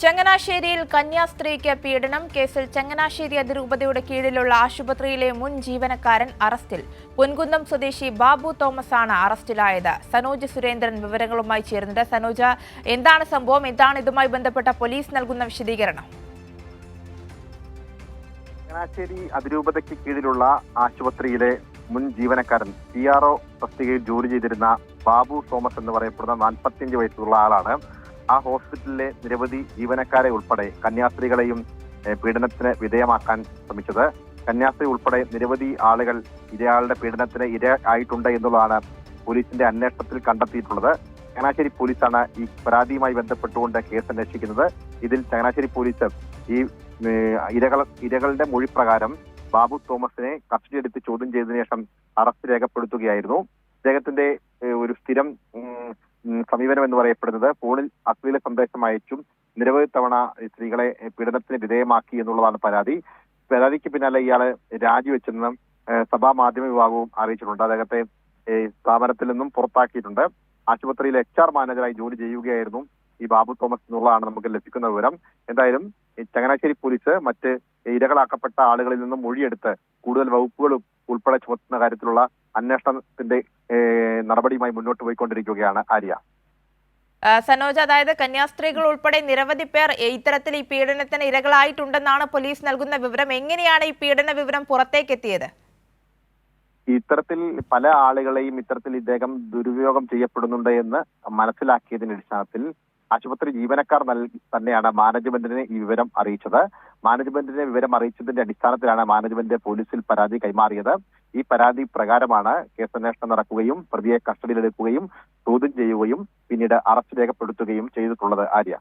ചങ്ങനാശ്ശേരിയിൽ കന്യാസ്ത്രീക്ക് പീഡനം കേസിൽ ചങ്ങനാശ്ശേരി അതിരൂപതയുടെ കീഴിലുള്ള ആശുപത്രിയിലെ മുൻ ജീവനക്കാരൻ അറസ്റ്റിൽ. പൊൻകുന്നം സ്വദേശി ബാബു തോമസ് ആണ് അറസ്റ്റിലായത്. സനോജ് സുരേന്ദ്രൻ വിവരങ്ങളുമായി ചേരുന്നുണ്ട്. സനോജ്, എന്താണ് സംഭവം? എന്താണ് ഇതുമായി ബന്ധപ്പെട്ട പോലീസ് നൽകുന്ന വിശദീകരണം? ചങ്ങനാശ്ശേരി അതിരൂപതയ്ക്ക് കീഴിലുള്ള ആശുപത്രിയിലെ മുൻ ജീവനക്കാരൻ PRO തസ്തികയിൽ ജോലി ചെയ്തിരുന്ന ബാബു തോമസ് എന്ന് പറയപ്പെടുന്ന 45 വയസ്സുള്ള ആളാണ് ആ ഹോസ്പിറ്റലിലെ നിരവധി ജീവനക്കാരെ ഉൾപ്പെടെ കന്യാസ്ത്രീകളെയും പീഡനത്തിന് വിധേയമാക്കാൻ ശ്രമിച്ചത്. കന്യാസ്ത്രീ ഉൾപ്പെടെ നിരവധി ആളുകൾ ഇരയാളുടെ പീഡനത്തിന് ഇരയായിട്ടുണ്ട് എന്നുള്ളതാണ് പോലീസിന്റെ അന്വേഷണത്തിൽ കണ്ടെത്തിയിട്ടുള്ളത്. ചങ്ങനാശ്ശേരി പോലീസാണ് ഈ പരാതിയുമായി ബന്ധപ്പെട്ടുകൊണ്ട് കേസ് അന്വേഷിക്കുന്നത്. ഇതിൽ ചങ്ങനാശ്ശേരി പോലീസ് ഈ ഇരകളുടെ മൊഴി പ്രകാരം ബാബു തോമസിനെ കസ്റ്റഡിയെടുത്ത് ചോദ്യം ചെയ്തതിനു ശേഷം അറസ്റ്റ് രേഖപ്പെടുത്തുകയായിരുന്നു. അദ്ദേഹത്തിന്റെ ഒരു സ്ഥിരം സമീപനം എന്ന് പറയപ്പെടുന്നത് ഫോണിൽ അശ്ലീല സന്ദേശം അയച്ചും നിരവധി തവണ സ്ത്രീകളെ പീഡനത്തിന് വിധേയമാക്കി എന്നുള്ളതാണ് പരാതി. പരാതിക്ക് പിന്നാലെ ഇയാള് രാജിവെച്ചെന്നും സഭാ മാധ്യമ വിഭാഗവും അറിയിച്ചിട്ടുണ്ട്. അദ്ദേഹത്തെ സ്ഥാപനത്തിൽ നിന്നും പുറത്താക്കിയിട്ടുണ്ട്. ആശുപത്രിയിലെ HR മാനേജറായി ജോലി ചെയ്യുകയായിരുന്നു ഈ ബാബു തോമസ് എന്നുള്ളതാണ് നമുക്ക് ലഭിക്കുന്ന വിവരം. എന്തായാലും ചങ്ങനാശ്ശേരി പോലീസ് മറ്റ് ഇരകളാക്കപ്പെട്ട ആളുകളിൽ നിന്നും മൊഴിയെടുത്ത് കൂടുതൽ വകുപ്പുകളും ഉൾപ്പെടെ ചുമത്തുന്ന കാര്യത്തിലുള്ള അന്വേഷണത്തിന്റെ നടപടിയുമായി മുന്നോട്ട് പോയിക്കൊണ്ടിരിക്കുകയാണ് ആര്യ. സനോജ്, അതായത് കന്യാസ്ത്രീകൾ ഉൾപ്പെടെ നിരവധി പേർ ഇത്തരത്തിൽ ഈ പീഡനത്തിന് ഇരകളായിട്ടുണ്ടെന്നാണ് പോലീസ് നൽകുന്ന വിവരം. എങ്ങനെയാണ് ഈ പീഡന വിവരം പുറത്തേക്ക് എത്തിയത്? ഇത്തരത്തിൽ പല ആളുകളെയും ഇത്തരത്തിൽ ഇദ്ദേഹം ദുരുപയോഗം ചെയ്യപ്പെടുന്നുണ്ട് എന്ന് മനസ്സിലാക്കിയതിന്റെ അടിസ്ഥാനത്തിൽ ആശുപത്രി ജീവനക്കാർ തന്നെയാണ് മാനേജ്മെന്റിനെ ഈ വിവരം അറിയിച്ചത്. മാനേജ്മെന്റിനെ വിവരം അറിയിച്ചതിന്റെ അടിസ്ഥാനത്തിലാണ് മാനേജ്മെന്റ് പോലീസിൽ പരാതി കൈമാറിയത്. ഈ പരാതി പ്രകാരമാണ് കേസന്വേഷണം നടക്കുകയും പ്രതിയെ കസ്റ്റഡിയിലെടുക്കുകയും ചോദ്യം ചെയ്യുകയും പിന്നീട് അറസ്റ്റ് രേഖപ്പെടുത്തുകയും ചെയ്തിട്ടുള്ളത് ആര്യ.